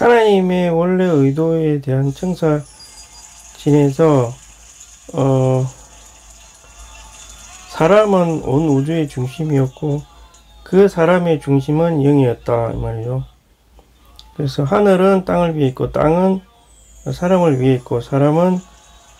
하나님의 원래 의도에 대한 청사진에서 사람은 온 우주의 중심이었고 그 사람의 중심은 영이었다 이 말이죠. 그래서 하늘은 땅을 위해 있고 땅은 사람을 위해 있고 사람은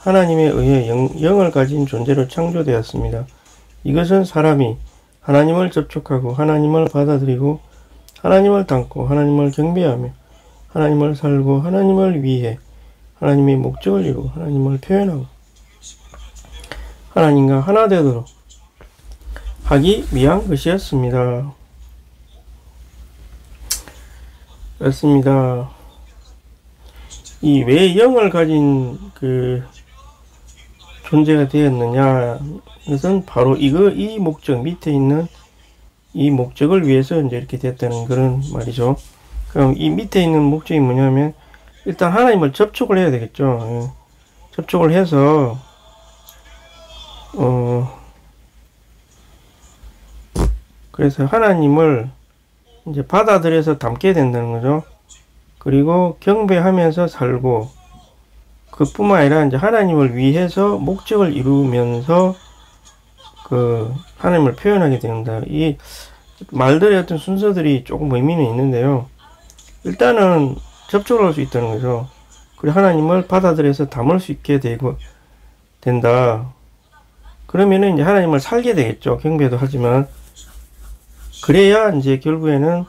하나님에 의해 영을 가진 존재로 창조되었습니다. 이것은 사람이 하나님을 접촉하고 하나님을 받아들이고 하나님을 닮고 하나님을 경배하며 하나님을 살고 하나님을 위해 하나님의 목적을 이루고 하나님을 표현하고 하나님과 하나 되도록 하기 위한 것이었습니다. 그렇습니다. 이 왜 영을 가진 그 존재가 되었느냐, 이것은 바로 이 목적, 밑에 있는 이 목적을 위해서 이제 이렇게 됐다는 그런 말이죠. 그럼 이 밑에 있는 목적이 뭐냐면, 일단 하나님을 접촉을 해야 되겠죠. 접촉을 해서, 그래서 하나님을 이제 받아들여서 담게 된다는 거죠. 그리고 경배하면서 살고, 그뿐만 아니라 이제 하나님을 위해서 목적을 이루면서 그 하나님을 표현하게 된다. 이 말들의 어떤 순서들이 조금 의미는 있는데요. 일단은 접촉을 할 수 있다는 거죠. 그리고 하나님을 받아들여서 담을 수 있게 된다. 그러면은 이제 하나님을 살게 되겠죠. 경배도 하지만. 그래야 이제 결국에는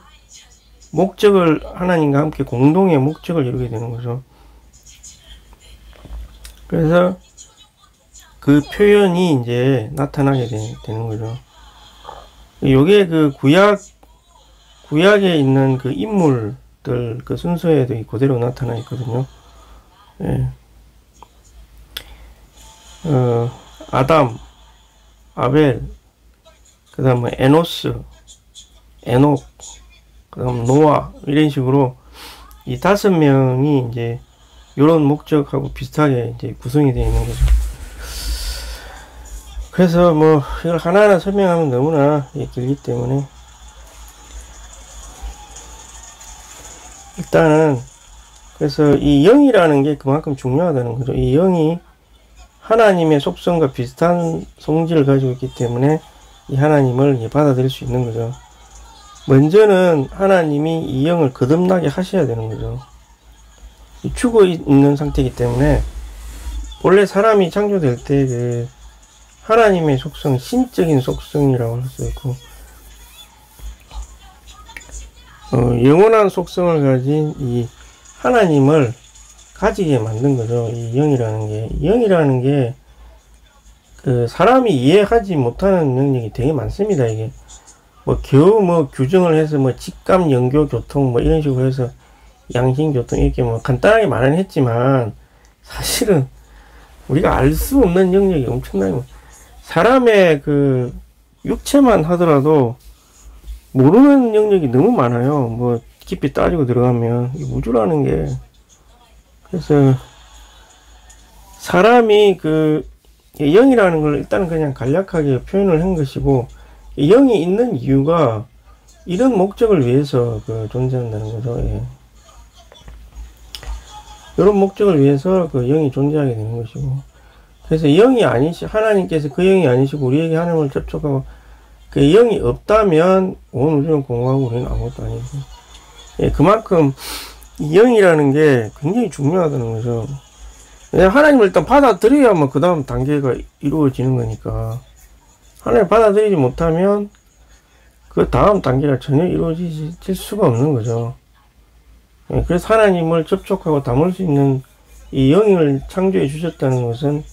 목적을 하나님과 함께 공동의 목적을 이루게 되는 거죠. 그래서 그 표현이 이제 나타나게 되는 거죠. 요게 그 구약에 있는 그 인물들 그 순서에도 그대로 나타나 있거든요. 예. 아담, 아벨, 그 다음에 에노스, 에녹, 그 다음 노아, 이런 식으로 이 5명이 이제 요런 목적하고 비슷하게 이제 구성이 되어 있는 거죠. 그래서 뭐 이걸 하나하나 설명하면 너무나 길기 때문에 일단은 그래서 이 영이라는 게 그만큼 중요하다는 거죠. 이 영이 하나님의 속성과 비슷한 성질을 가지고 있기 때문에 이 하나님을 받아들일 수 있는 거죠. 먼저는 하나님이 이 영을 거듭나게 하셔야 되는 거죠. 죽어 있는 상태이기 때문에 원래 사람이 창조될 때 그 하나님의 속성, 신적인 속성이라고 할 수 있고 영원한 속성을 가진 이 하나님을 가지게 만든 거죠. 이 영이라는 게 그 사람이 이해하지 못하는 능력이 되게 많습니다. 이게 겨우 규정을 해서 직감, 연교, 교통 이런 식으로 해서 양심, 교통 이렇게 간단하게 말은 했지만 사실은 우리가 알 수 없는 영역이 엄청나게 사람의 그 육체만 하더라도 모르는 영역이 너무 많아요. 깊이 따지고 들어가면 우주라는 게 그래서 사람이 그 영이라는 걸 일단 그냥 간략하게 표현을 한 것이고 영이 있는 이유가 이런 목적을 위해서 존재한다는 거죠. 예. 이런 목적을 위해서 그 영이 존재하게 되는 것이고 그래서 하나님께서 그 영이 아니시고 우리에게 하나님을 접촉하고 그 영이 없다면 온 우주는 공허하고 우리는 아무것도 아니고 예, 그만큼 이 영이라는 게 굉장히 중요하다는 거죠. 하나님을 일단 받아들여야만 그 다음 단계가 이루어지는 거니까 하나님을 받아들이지 못하면 그 다음 단계가 전혀 이루어질 수가 없는 거죠. 예, 그래서 하나님을 접촉하고 담을 수 있는 이 영을 창조해 주셨다는 것은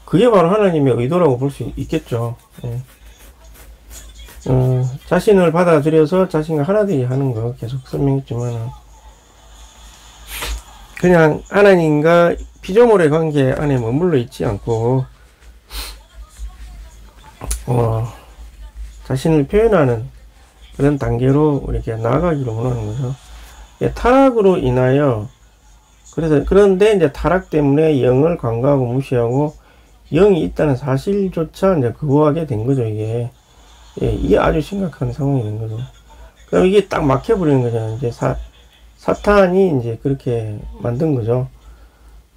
그게 바로 하나님의 의도라고 볼 수 있겠죠. 예. 자신을 받아들여서 자신과 하나 되게 하는 거 계속 설명했지만 그냥 하나님과 피조물의 관계 안에 머물러 있지 않고 자신을 표현하는 그런 단계로 이렇게 나아가기를 원하는 거죠. 예, 타락으로 인하여 그런데 이제 타락 때문에 영을 간과하고 무시하고 영이 있다는 사실조차 이제 거부하게 된 거죠. 이게 예, 이게 아주 심각한 상황이 된 거죠. 그럼 이게 딱 막혀버리는 거잖아요. 이제 사탄이 이제 그렇게 만든 거죠.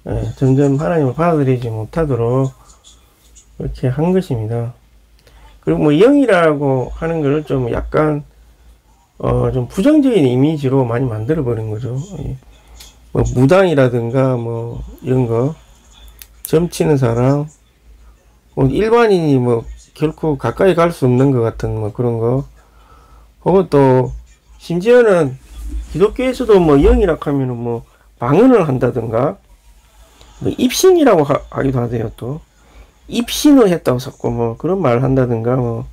예, 점점 하나님을 받아들이지 못하도록 그렇게 한 것입니다. 그리고 뭐 영이라고 하는 걸 좀 약간 좀 부정적인 이미지로 많이 만들어 버린 거죠. 예. 뭐 무당이라든가 뭐 이런 거, 점치는 사람, 뭐 일반인이 뭐 결코 가까이 갈 수 없는 것 같은 뭐 그런 거, 혹은 또 심지어는 기독교에서도 뭐 영이라 하면은 뭐 방언을 한다든가, 뭐 입신이라고 하기도 하대요. 또 입신을 했다고 썼고 뭐 그런 말을 한다든가, 뭐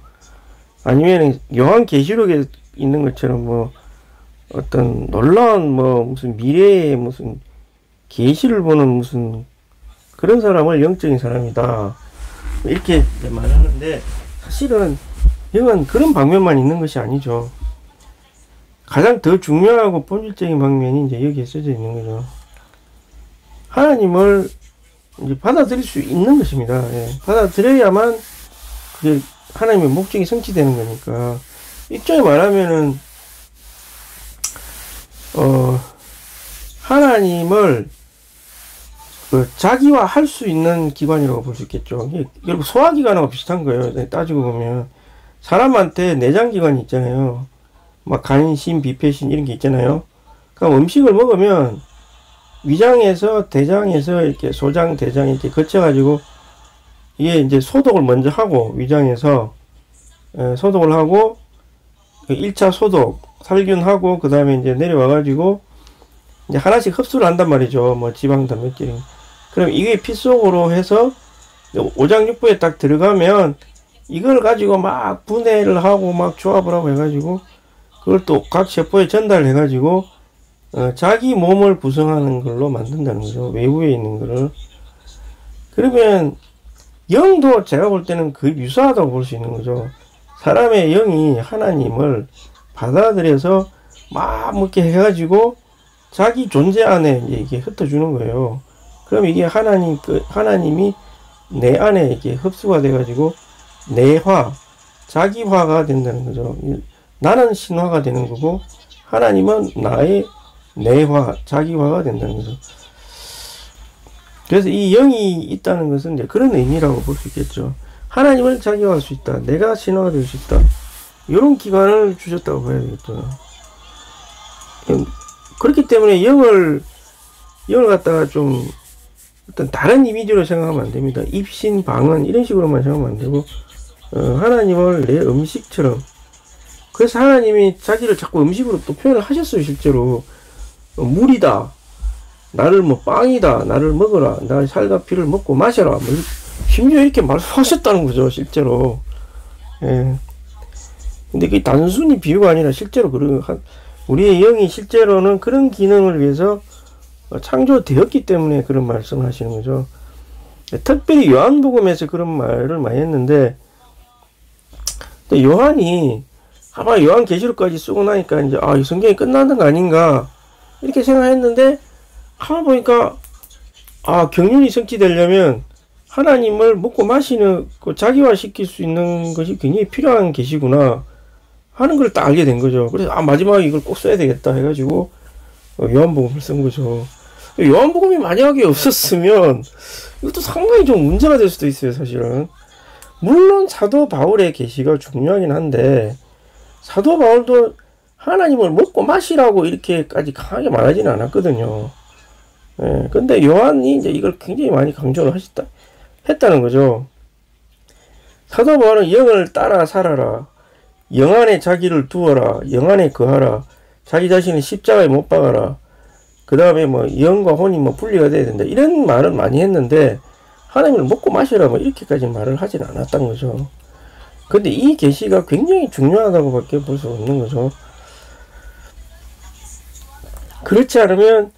아니면 요한계시록에 있는 것처럼 뭐 어떤 놀라운 뭐 무슨 미래의 무슨 계시를 보는 무슨 그런 사람을 영적인 사람이다 이렇게 말하는데, 사실은 영은 그런 방면만 있는 것이 아니죠. 가장 더 중요하고 본질적인 방면이 이제 여기에 써져 있는 거죠. 하나님을 이제 받아들일 수 있는 것입니다. 예. 받아들여야만 그게 하나님의 목적이 성취되는 거니까. 일종의 말하면은 하나님을 자기화 할 수 있는 기관이라고 볼 수 있겠죠. 결국 소화기관하고 비슷한 거예요. 따지고 보면 사람한테 내장기관이 있잖아요. 막 간신, 비폐신 이런 게 있잖아요. 그럼 음식을 먹으면 위장에서 대장에서 이렇게 소장, 대장 이렇게 거쳐가지고 이게 이제 소독을 먼저 하고, 위장에서 소독을 하고 1차 소독 살균하고 그 다음에 이제 내려와가지고 이제 하나씩 흡수를 한단 말이죠. 뭐 지방 단백질. 그럼 이게 피 속으로 해서 오장육부에 딱 들어가면 이걸 가지고 막 분해를 하고 막 조합을 하고 해가지고 그걸 또 각 세포에 전달을 해가지고 자기 몸을 구성하는 걸로 만든다는 거죠. 외부에 있는 거를. 그러면 영도 제가 볼 때는 거의 유사하다고 볼 수 있는 거죠. 사람의 영이 하나님을 받아들여서 막 이렇게 해가지고 자기 존재 안에 이게 흩어주는 거예요. 그럼 이게 하나님이 내 안에 이게 흡수가 돼가지고 내화, 자기화가 된다는 거죠. 나는 신화가 되는 거고 하나님은 나의 내화, 자기화가 된다는 거죠. 그래서 이 영이 있다는 것은 이제 그런 의미라고 볼 수 있겠죠. 하나님을 자기화할 수 있다. 내가 신화가 될 수 있다. 이런 기관을 주셨다고 봐야 되겠죠. 그렇기 때문에 영을 갖다가 좀 어떤 다른 이미지로 생각하면 안 됩니다. 입신, 방언 이런 식으로만 생각하면 안 되고 하나님을 내 음식처럼. 그래서 하나님이 자기를 자꾸 음식으로 또 표현을 하셨어요. 실제로 물이다, 나를 뭐 빵이다, 나를 먹어라, 나의 살과 피를 먹고 마셔라, 뭐 심지어 이렇게 말씀하셨다는 거죠. 실제로. 예. 근데 그게 단순히 비유가 아니라 실제로 우리의 영이 실제로는 그런 기능을 위해서 창조되었기 때문에 그런 말씀을 하시는 거죠. 특별히 요한복음에서 그런 말을 많이 했는데, 또 요한이 아마 요한계시록까지 쓰고 나니까 이제 이 성경이 끝나는 거 아닌가 이렇게 생각했는데, 하다 보니까 경륜이 성취되려면 하나님을 먹고 마시는 자기화 시킬 수 있는 것이 굉장히 필요한 계시구나 하는 걸 딱 알게 된 거죠. 그래서 마지막에 이걸 꼭 써야 되겠다 해가지고 요한복음을 쓴 거죠. 요한복음이 만약에 없었으면 이것도 상당히 좀 문제가 될 수도 있어요. 사실은 물론 사도 바울의 계시가 중요하긴 한데, 사도 바울도 하나님을 먹고 마시라고 이렇게까지 강하게 말하지는 않았거든요. 예, 근데 요한이 이제 이걸 굉장히 많이 강조를 했다는 거죠. 사도 바울은 영을 따라 살아라, 영 안에 자기를 두어라, 영 안에 거하라, 자기 자신을 십자가에 못 박아라, 그 다음에 뭐 영과 혼이 뭐 분리가 돼야 된다 이런 말을 많이 했는데, 하나님을 먹고 마시라 뭐 이렇게까지 말을 하지는 않았던 거죠. 근데 이 계시가 굉장히 중요하다고 밖에 볼 수 없는 거죠. 그렇지 않으면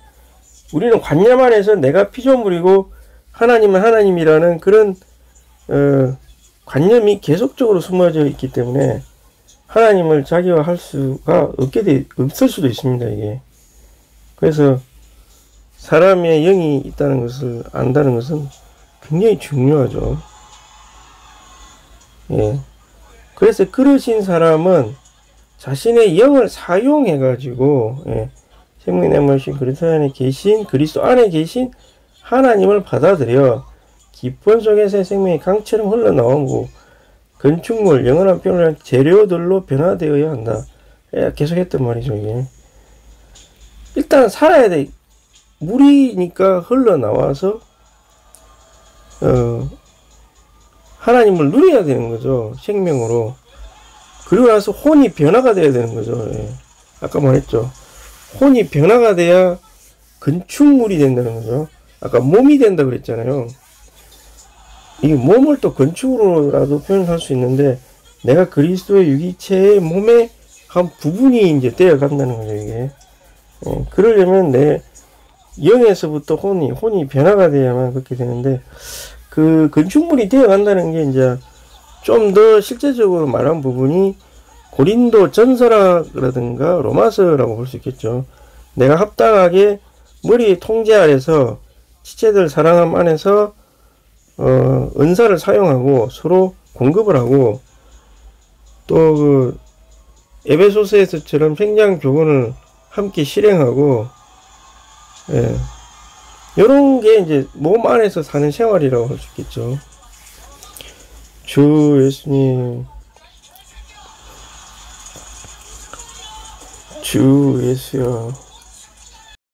우리는 관념 안에서 내가 피조물이고 하나님은 하나님이라는 그런 관념이 계속적으로 숨어져 있기 때문에 하나님을 자기화할 수가 없을 수도 있습니다. 이게. 그래서 사람의 영이 있다는 것을 안다는 것은 굉장히 중요하죠. 예. 그래서 그러신 사람은 자신의 영을 사용해 가지고 생명이 내모신 그리스도 안에 계신 그리스도 안에 계신 하나님을 받아들여 기쁨 속에서의 생명이 강처럼 흘러나오고 건축물 영원한 표현을 재료들로 변화되어야 한다. 계속 했단 말이죠. 이게 일단 살아야 돼. 물이니까 흘러나와서 하나님을 누려야 되는 거죠. 생명으로. 그리고 나서 혼이 변화가 돼야 되는 거죠. 예. 아까 말했죠. 혼이 변화가 돼야 건축물이 된다는 거죠. 아까 몸이 된다 그랬잖아요. 이 몸을 또 건축으로라도 표현할 수 있는데 내가 그리스도의 유기체의 몸의 한 부분이 이제 되어 간다는 거죠. 이게 그러려면 내 영에서부터 혼이 변화가 돼야만 그렇게 되는데 그 건축물이 되어 간다는 게 이제 좀 더 실제적으로 말한 부분이 고린도 전서라든가 로마서라고 볼 수 있겠죠. 내가 합당하게 머리의 통제 아래서 지체들 사랑함 안에서 은사를 사용하고 서로 공급을 하고 또 그 에베소서에서처럼 생장 교훈을 함께 실행하고 이런 게 이제 몸 안에서 사는 생활이라고 할 수 있겠죠. 주 예수님, 주 예수여.